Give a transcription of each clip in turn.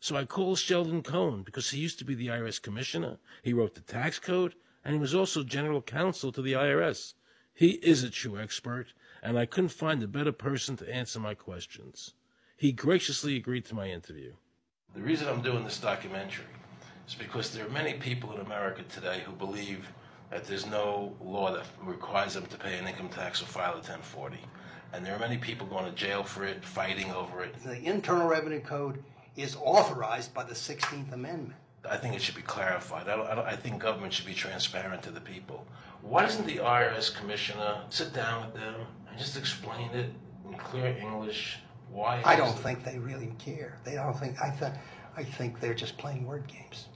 So I called Sheldon Cohen because he used to be the IRS commissioner. He wrote the tax code, and he was also general counsel to the IRS. He is a true expert, and I couldn't find a better person to answer my questions. He graciously agreed to my interview. The reason I'm doing this documentary is because there are many people in America today who believe that there's no law that requires them to pay an income tax or file a 1040. And there are many people going to jail for it, fighting over it. The Internal Revenue Code is authorized by the 16th Amendment. I think it should be clarified. I think government should be transparent to the people. Why doesn't the IRS commissioner sit down with them and just explain it in clear English? Why? I don't think they really care. They don't think. I think they're just playing word games.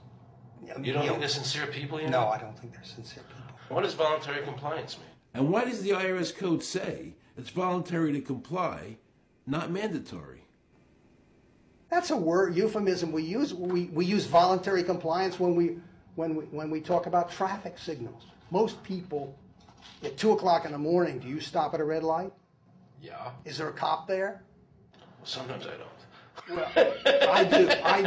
You don't think they're sincere people? No, I don't think they're sincere people. What does voluntary compliance mean? And why does the IRS code say it's voluntary to comply, not mandatory? That's a word euphemism we use. We use voluntary compliance when we talk about traffic signals. Most people at 2 o'clock in the morning, do you stop at a red light? Yeah. Is there a cop there? Sometimes I don't. Well, I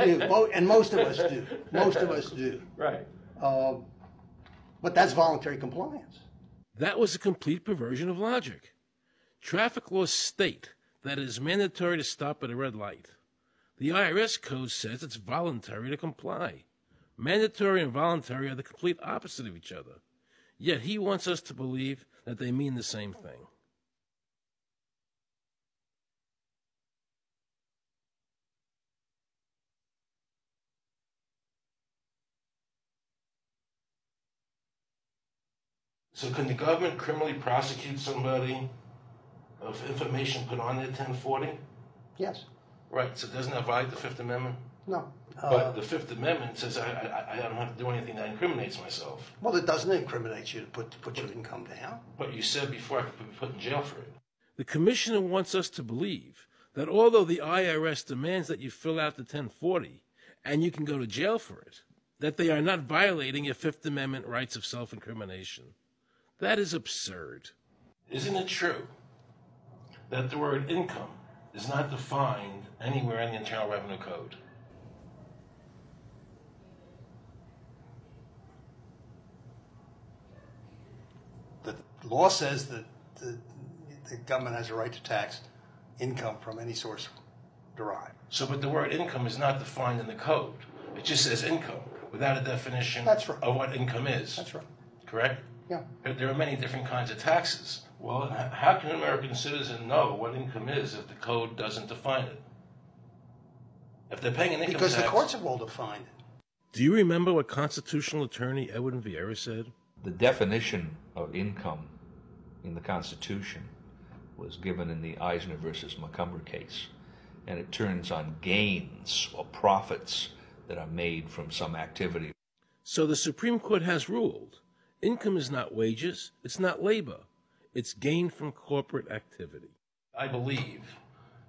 do, and most of us do. Most of us do. Right. But that's voluntary compliance. That was a complete perversion of logic. Traffic laws state that it is mandatory to stop at a red light. The IRS code says it's voluntary to comply. Mandatory and voluntary are the complete opposite of each other. Yet he wants us to believe that they mean the same thing. So can the government criminally prosecute somebody of information put on their 1040? Yes. Right, so doesn't that violate the Fifth Amendment? No. But the Fifth Amendment says I don't have to do anything that incriminates myself. Well, it doesn't incriminate you to put your income down. But you said before I could be put in jail for it. The commissioner wants us to believe that although the IRS demands that you fill out the 1040 and you can go to jail for it, that they are not violating your Fifth Amendment rights of self-incrimination. That is absurd. Isn't it true that the word income is not defined anywhere in the Internal Revenue Code? The law says that the government has a right to tax income from any source derived. So, but the word income is not defined in the code. It just says income without a definition That's right. of what income is. That's right. Correct? Yeah. There are many different kinds of taxes. Well, how can an American citizen know what income is if the code doesn't define it? If they're paying an income because tax... the courts have all defined it. Do you remember what constitutional attorney Edwin Vieira said? The definition of income in the Constitution was given in the Eisner versus Macomber case, and it turns on gains or profits that are made from some activity. So the Supreme Court has ruled income is not wages, it's not labor, it's gain from corporate activity. I believe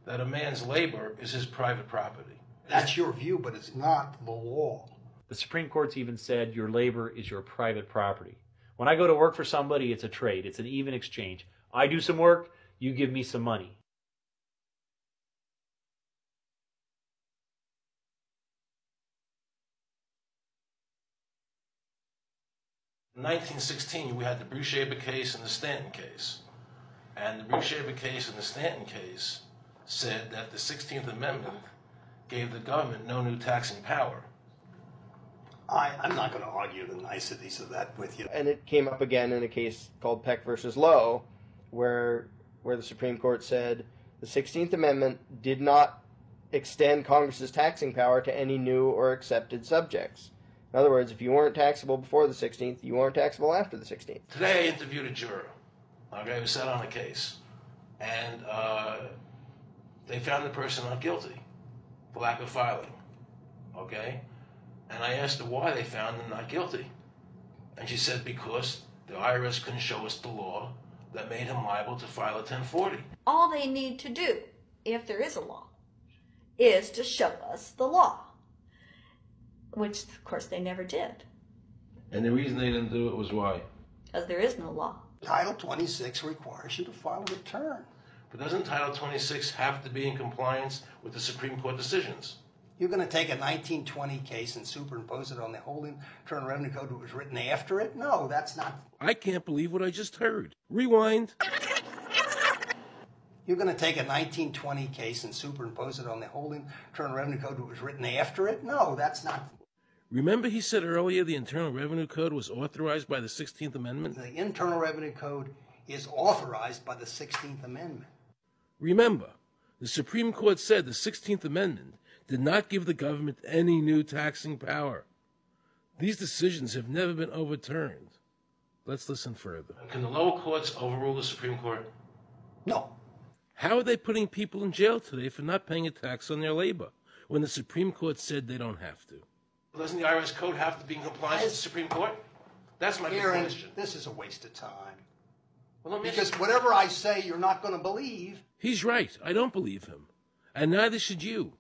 that a man's labor is his private property. That's your view, but it's not the law. The Supreme Court's even said your labor is your private property. When I go to work for somebody, it's a trade. It's an even exchange. I do some work, you give me some money. In 1916, we had the Bruce-Shaber case and the Stanton case. And the Bruce-Shaber case and the Stanton case said that the 16th Amendment gave the government no new taxing power. I'm not going to argue the niceties of that with you. And it came up again in a case called Peck versus Lowe, where the Supreme Court said the 16th Amendment did not extend Congress's taxing power to any new or accepted subjects. In other words, if you weren't taxable before the 16th, you weren't taxable after the 16th. Today I interviewed a juror, who sat on a case, and they found the person not guilty for lack of filing, okay? And I asked her why they found him not guilty. And she said because the IRS couldn't show us the law that made him liable to file a 1040. All they need to do, if there is a law, is to show us the law, which, of course, they never did. And the reason they didn't do it was why? Because there is no law. Title 26 requires you to file a return. But doesn't Title 26 have to be in compliance with the Supreme Court decisions? You're going to take a 1920 case and superimpose it on the whole Internal Revenue Code that was written after it? No, that's not. I can't believe what I just heard. Rewind. You're going to take a 1920 case and superimpose it on the whole Internal Revenue Code that was written after it? No, that's not. Remember he said earlier the Internal Revenue Code was authorized by the 16th Amendment? The Internal Revenue Code is authorized by the 16th Amendment. Remember, the Supreme Court said the 16th Amendment did not give the government any new taxing power. These decisions have never been overturned. Let's listen further. Can the lower courts overrule the Supreme Court? No. How are they putting people in jail today for not paying a tax on their labor when the Supreme Court said they don't have to? Doesn't the IRS code have to be in compliance with the Supreme Court? That's my big Aaron, question. this is a waste of time. Well, Because whatever I say, you're not going to believe. He's right. I don't believe him. And neither should you.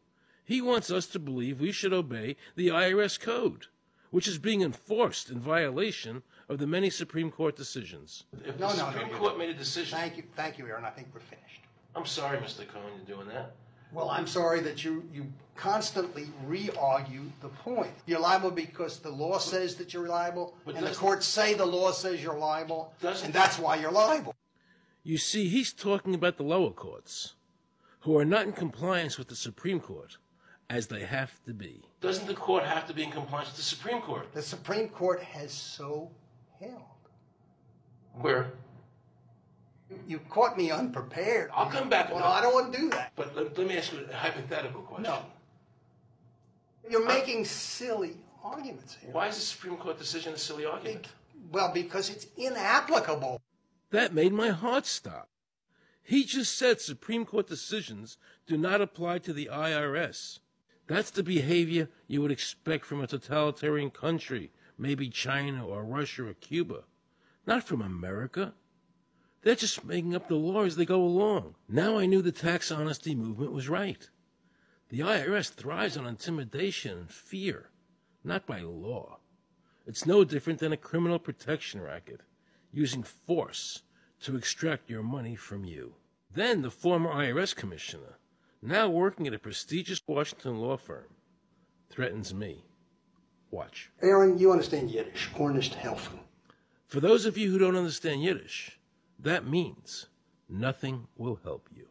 He wants us to believe we should obey the IRS code, which is being enforced in violation of the many Supreme Court decisions. If the Supreme Court made a decision... Thank you, Aaron. I think we're finished. I'm sorry, Mr. Cohen, you're doing that. Well, I'm sorry that you constantly re-argue the point. You're liable because the law says that you're liable, and the courts say the law says you're liable, and that's why you're liable. You see, he's talking about the lower courts, who are not in compliance with the Supreme Court, as they have to be. Doesn't the court have to be in compliance with the Supreme Court? The Supreme Court has so held. Where? You caught me unprepared. I'll come back. Well, I don't want to do that. But let me ask you a hypothetical question. No. You're making silly arguments here. Why is the Supreme Court decision a silly argument? Well, because it's inapplicable. That made my heart stop. He just said Supreme Court decisions do not apply to the IRS. That's the behavior you would expect from a totalitarian country, maybe China or Russia or Cuba. Not from America. They're just making up the law as they go along. Now I knew the tax honesty movement was right. The IRS thrives on intimidation and fear, not by law. It's no different than a criminal protection racket, using force to extract your money from you. Then the former IRS commissioner, now working at a prestigious Washington law firm, threatens me. Watch. Aaron, you understand Yiddish. Cornish helfen. For those of you who don't understand Yiddish, that means nothing will help you.